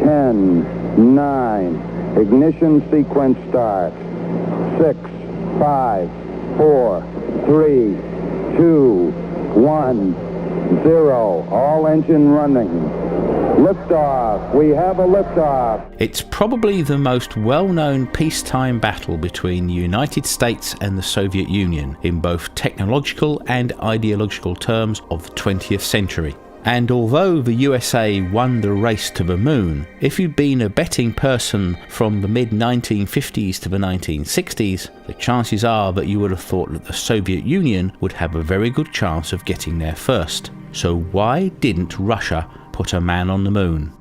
10, 9, ignition sequence start. 6, 5, 4, 3, 2, 1, 0. All engine running. Liftoff. We have a liftoff. It's probably the most well-known peacetime battle between the United States and the Soviet Union in both technological and ideological terms of the 20th century. And although the USA won the race to the moon, if you'd been a betting person from the mid-1950s to the 1960s, the chances are that you would have thought that the Soviet Union would have a very good chance of getting there first. So why didn't Russia put a man on the moon?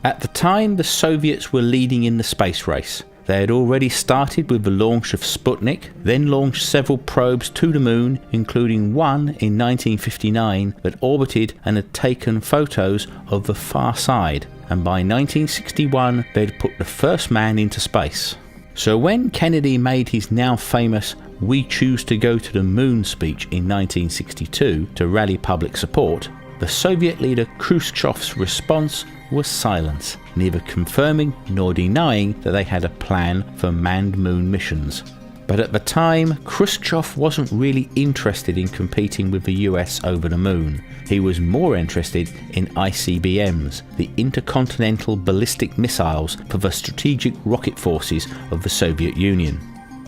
At the time, the Soviets were leading in the space race. They had already started with the launch of Sputnik, then launched several probes to the moon, including one in 1959 that orbited and had taken photos of the far side, and by 1961 they'd put the first man into space. So when Kennedy made his now famous "We choose to go to the moon" speech in 1962 to rally public support, the Soviet leader Khrushchev's response was silence, neither confirming nor denying that they had a plan for manned moon missions. But at the time, Khrushchev wasn't really interested in competing with the US over the moon. He was more interested in ICBMs, the intercontinental ballistic missiles for the strategic rocket forces of the Soviet Union.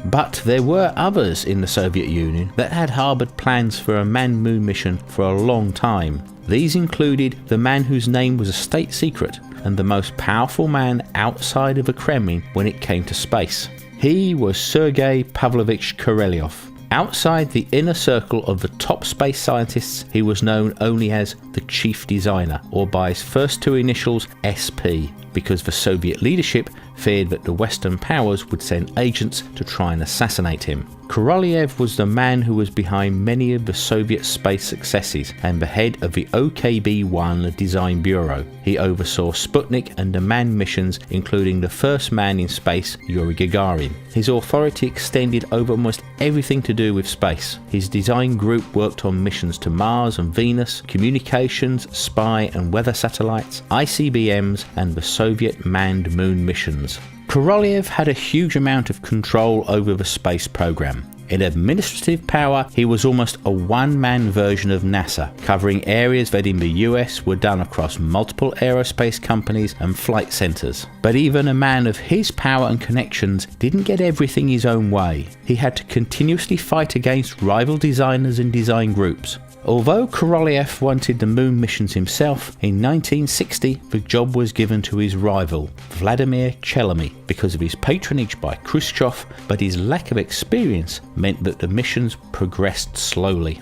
But there were others in the Soviet Union that had harboured plans for a manned moon mission for a long time. These included the man whose name was a state secret and the most powerful man outside of the Kremlin when it came to space. He was Sergei Pavlovich Korolev. Outside the inner circle of the top space scientists, he was known only as the Chief Designer, or by his first two initials SP, because the Soviet leadership feared that the Western powers would send agents to try and assassinate him. Korolev was the man who was behind many of the Soviet space successes and the head of the OKB-1 Design Bureau. He oversaw Sputnik and the manned missions, including the first man in space, Yuri Gagarin. His authority extended over almost everything to do with space. His design group worked on missions to Mars and Venus, communications, spy and weather satellites, ICBMs, and the Soviet manned moon missions. Korolev had a huge amount of control over the space program. In administrative power, he was almost a one-man version of NASA, covering areas that in the US were done across multiple aerospace companies and flight centers. But even a man of his power and connections didn't get everything his own way. He had to continuously fight against rival designers and design groups. Although Korolev wanted the moon missions himself, in 1960 the job was given to his rival, Vladimir Chelomey, because of his patronage by Khrushchev, but his lack of experience meant that the missions progressed slowly.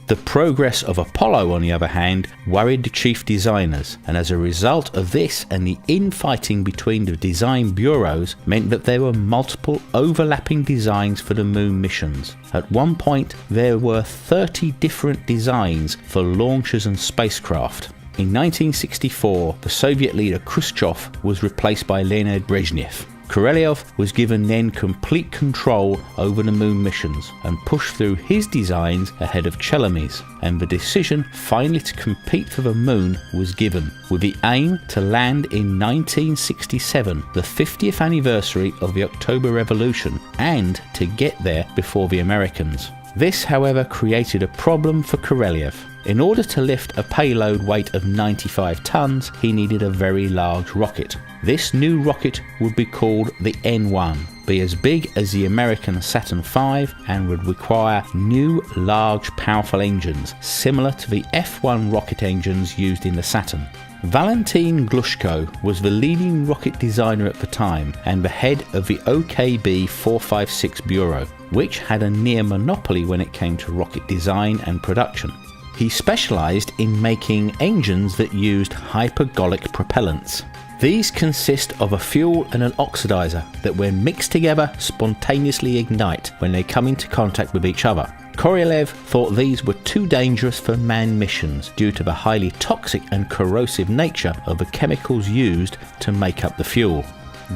The progress of Apollo, on the other hand, worried the chief designers, and as a result of this and the infighting between the design bureaus meant that there were multiple overlapping designs for the moon missions. At one point, there were 30 different designs for launchers and spacecraft. In 1964, the Soviet leader Khrushchev was replaced by Leonid Brezhnev. Korolev was given then complete control over the moon missions and pushed through his designs ahead of Chelomey's, and the decision finally to compete for the moon was given, with the aim to land in 1967, the 50th anniversary of the October Revolution, and to get there before the Americans. This, however, created a problem for Korolev. In order to lift a payload weight of 95 tons, he needed a very large rocket. This new rocket would be called the N-1, be as big as the American Saturn V, and would require new, large, powerful engines, similar to the F-1 rocket engines used in the Saturn. Valentin Glushko was the leading rocket designer at the time and the head of the OKB 456 Bureau, which had a near monopoly when it came to rocket design and production. He specialised in making engines that used hypergolic propellants. These consist of a fuel and an oxidizer that, when mixed together, spontaneously ignite when they come into contact with each other. Korolev thought these were too dangerous for manned missions due to the highly toxic and corrosive nature of the chemicals used to make up the fuel.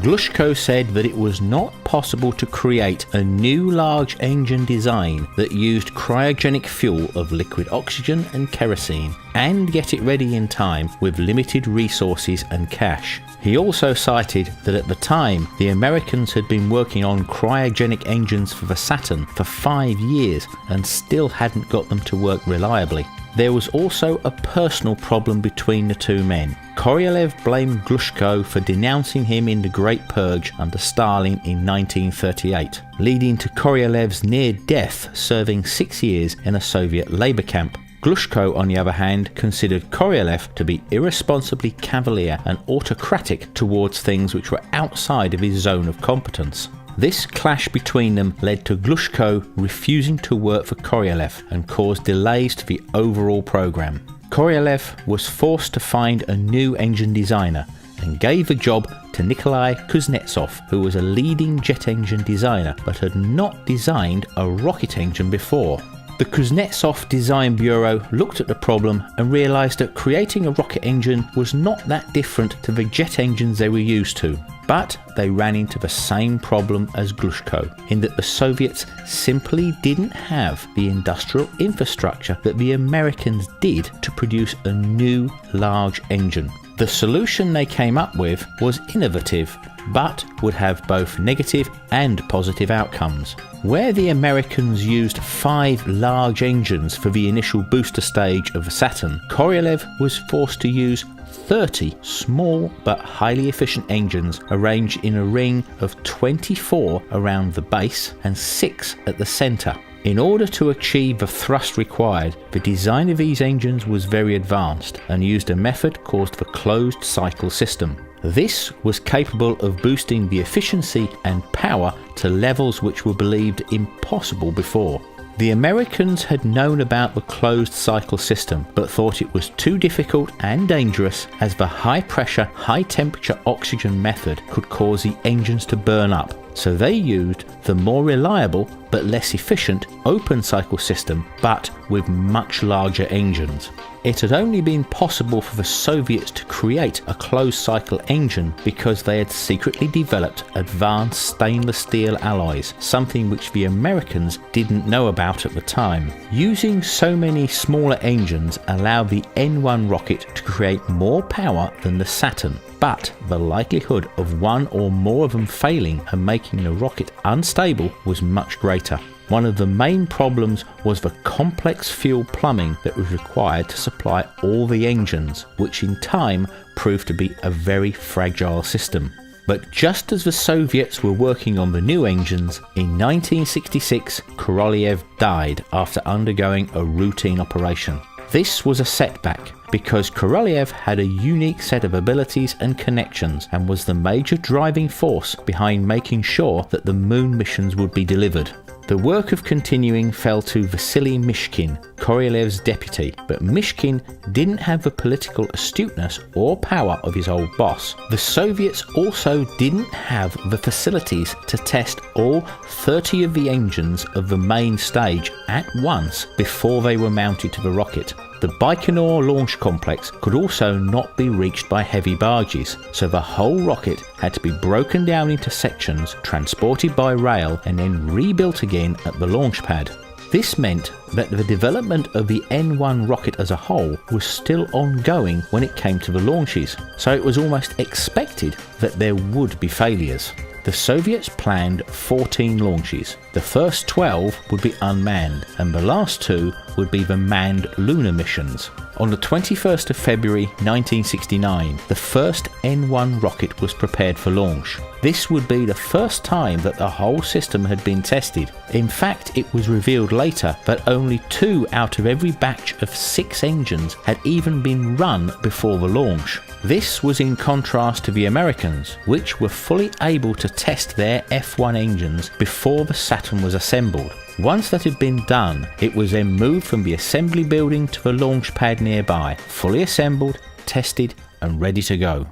Glushko said that it was not possible to create a new large engine design that used cryogenic fuel of liquid oxygen and kerosene and get it ready in time with limited resources and cash. He also cited that at the time the Americans had been working on cryogenic engines for the Saturn for 5 years and still hadn't got them to work reliably. There was also a personal problem between the two men. Korolev blamed Glushko for denouncing him in the Great Purge under Stalin in 1938, leading to Korolev's near death serving 6 years in a Soviet labour camp. Glushko, on the other hand, considered Korolev to be irresponsibly cavalier and autocratic towards things which were outside of his zone of competence. This clash between them led to Glushko refusing to work for Korolev and caused delays to the overall program. Korolev was forced to find a new engine designer and gave the job to Nikolai Kuznetsov, who was a leading jet engine designer but had not designed a rocket engine before. The Kuznetsov Design Bureau looked at the problem and realised that creating a rocket engine was not that different to the jet engines they were used to. But they ran into the same problem as Glushko, in that the Soviets simply didn't have the industrial infrastructure that the Americans did to produce a new large engine. The solution they came up with was innovative, but would have both negative and positive outcomes. Where the Americans used 5 large engines for the initial booster stage of the Saturn, Korolev was forced to use 30 small but highly efficient engines arranged in a ring of 24 around the base and 6 at the centre. In order to achieve the thrust required, the design of these engines was very advanced and used a method called the closed cycle system. This was capable of boosting the efficiency and power to levels which were believed impossible before. The Americans had known about the closed cycle system but thought it was too difficult and dangerous, as the high pressure, high temperature oxygen method could cause the engines to burn up. So they used the more reliable but less efficient open cycle system, but with much larger engines. It had only been possible for the Soviets to create a closed cycle engine because they had secretly developed advanced stainless steel alloys, something which the Americans didn't know about at the time. Using so many smaller engines allowed the N-1 rocket to create more power than the Saturn, but the likelihood of one or more of them failing and making the rocket unstable was much greater. One of the main problems was the complex fuel plumbing that was required to supply all the engines, which in time proved to be a very fragile system. But just as the Soviets were working on the new engines, in 1966 Korolev died after undergoing a routine operation. This was a setback because Korolev had a unique set of abilities and connections and was the major driving force behind making sure that the moon missions would be delivered. The work of continuing fell to Vasily Mishkin, Korolev's deputy, but Mishkin didn't have the political astuteness or power of his old boss. The Soviets also didn't have the facilities to test all 30 of the engines of the main stage at once before they were mounted to the rocket. The Baikonur launch complex could also not be reached by heavy barges, so the whole rocket had to be broken down into sections, transported by rail and then rebuilt again at the launch pad. This meant that the development of the N-1 rocket as a whole was still ongoing when it came to the launches, so it was almost expected that there would be failures. The Soviets planned 14 launches. The first 12 would be unmanned, and the last 2 would be the manned lunar missions. On the 21st of February 1969, the first N-1 rocket was prepared for launch. This would be the first time that the whole system had been tested. In fact, it was revealed later that only 2 out of every batch of 6 engines had even been run before the launch. This was in contrast to the Americans, which were fully able to test their F-1 engines before the Saturn was assembled. Once that had been done, it was then moved from the assembly building to the launch pad nearby, fully assembled, tested and ready to go.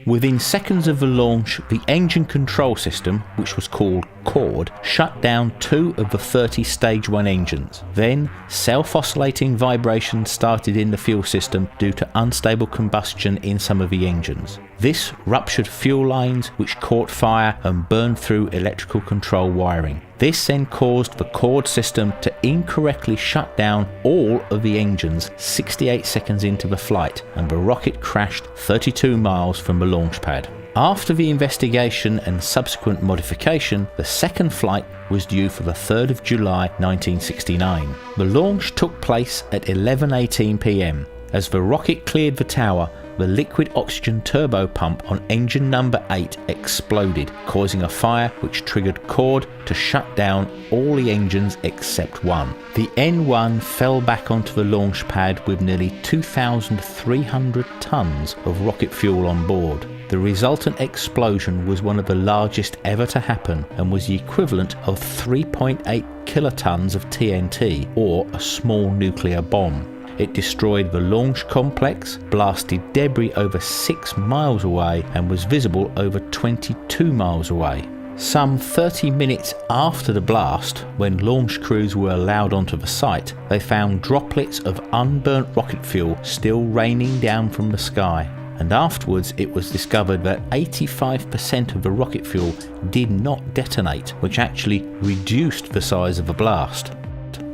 Within seconds of the launch, the engine control system, which was called CHORD, shut down 2 of the 30 Stage 1 engines. Then, self-oscillating vibrations started in the fuel system due to unstable combustion in some of the engines. This ruptured fuel lines which caught fire and burned through electrical control wiring. This then caused the CHORD system to incorrectly shut down all of the engines 68 seconds into the flight, and the rocket crashed 32 miles from the launch pad. After the investigation and subsequent modification, the second flight was due for the 3rd of July 1969. The launch took place at 11:18 p.m. As the rocket cleared the tower, the liquid oxygen turbo pump on engine number 8 exploded, causing a fire which triggered CHORD to shut down all the engines except one. The N1 fell back onto the launch pad with nearly 2,300 tons of rocket fuel on board. The resultant explosion was one of the largest ever to happen and was the equivalent of 3.8 kilotons of TNT, or a small nuclear bomb. It destroyed the launch complex, blasted debris over 6 miles away, and was visible over 22 miles away. Some 30 minutes after the blast, when launch crews were allowed onto the site, they found droplets of unburnt rocket fuel still raining down from the sky. And afterwards it was discovered that 85% of the rocket fuel did not detonate, which actually reduced the size of the blast.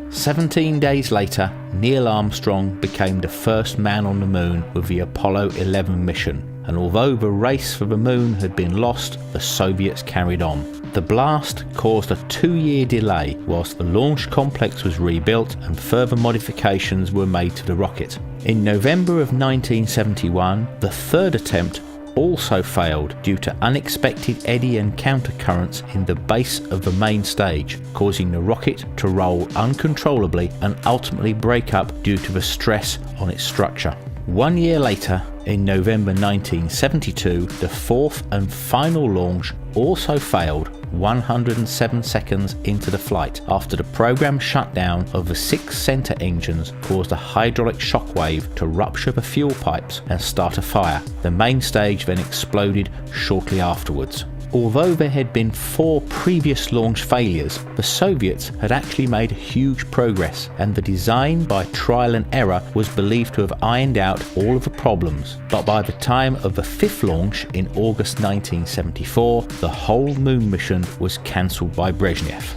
17 days later, Neil Armstrong became the first man on the moon with the Apollo 11 mission, and although the race for the moon had been lost, the Soviets carried on. The blast caused a 2-year delay whilst the launch complex was rebuilt and further modifications were made to the rocket. In November of 1971, the third attempt also failed due to unexpected eddy and countercurrents in the base of the main stage, causing the rocket to roll uncontrollably and ultimately break up due to the stress on its structure. 1 year later, in November 1972, the fourth and final launch also failed 107 seconds into the flight after the program shutdown of the 6 center engines caused a hydraulic shockwave to rupture the fuel pipes and start a fire. The main stage then exploded shortly afterwards. Although there had been 4 previous launch failures, the Soviets had actually made huge progress, and the design by trial and error was believed to have ironed out all of the problems. But by the time of the 5th launch in August 1974, the whole moon mission was cancelled by Brezhnev.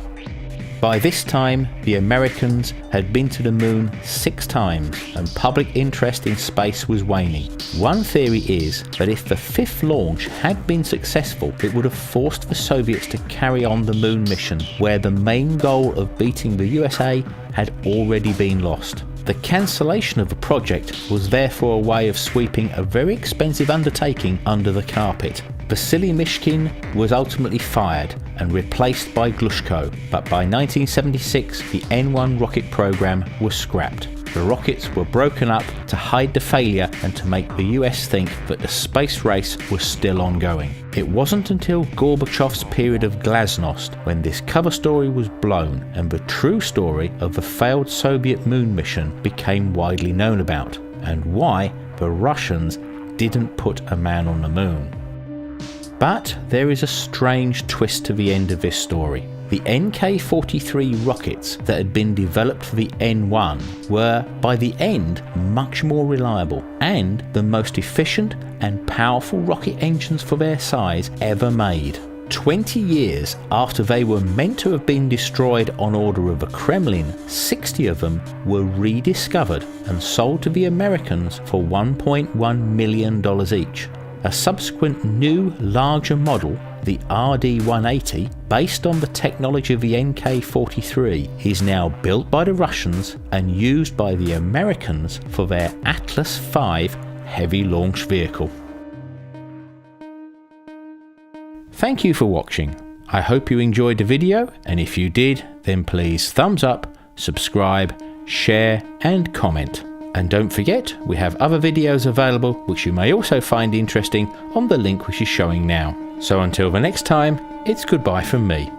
By this time, the Americans had been to the moon 6 times, and public interest in space was waning. One theory is that if the 5th launch had been successful, it would have forced the Soviets to carry on the moon mission, where the main goal of beating the USA had already been lost. The cancellation of the project was therefore a way of sweeping a very expensive undertaking under the carpet. Vasily Mishkin was ultimately fired and replaced by Glushko, but by 1976 the N1 rocket program was scrapped. The rockets were broken up to hide the failure and to make the US think that the space race was still ongoing. It wasn't until Gorbachev's period of glasnost when this cover story was blown and the true story of the failed Soviet moon mission became widely known about, and why the Russians didn't put a man on the moon. But there is a strange twist to the end of this story. The NK-43 rockets that had been developed for the N1 were, by the end, much more reliable and the most efficient and powerful rocket engines for their size ever made. 20 years after they were meant to have been destroyed on order of the Kremlin, 60 of them were rediscovered and sold to the Americans for $1.1 million each. A subsequent new, larger model, the RD-180, based on the technology of the NK-43, is now built by the Russians and used by the Americans for their Atlas V heavy launch vehicle. Thank you for watching. I hope you enjoyed the video, and if you did, then please thumbs up, subscribe, share and comment. And don't forget, we have other videos available which you may also find interesting on the link which is showing now. So until the next time, it's goodbye from me.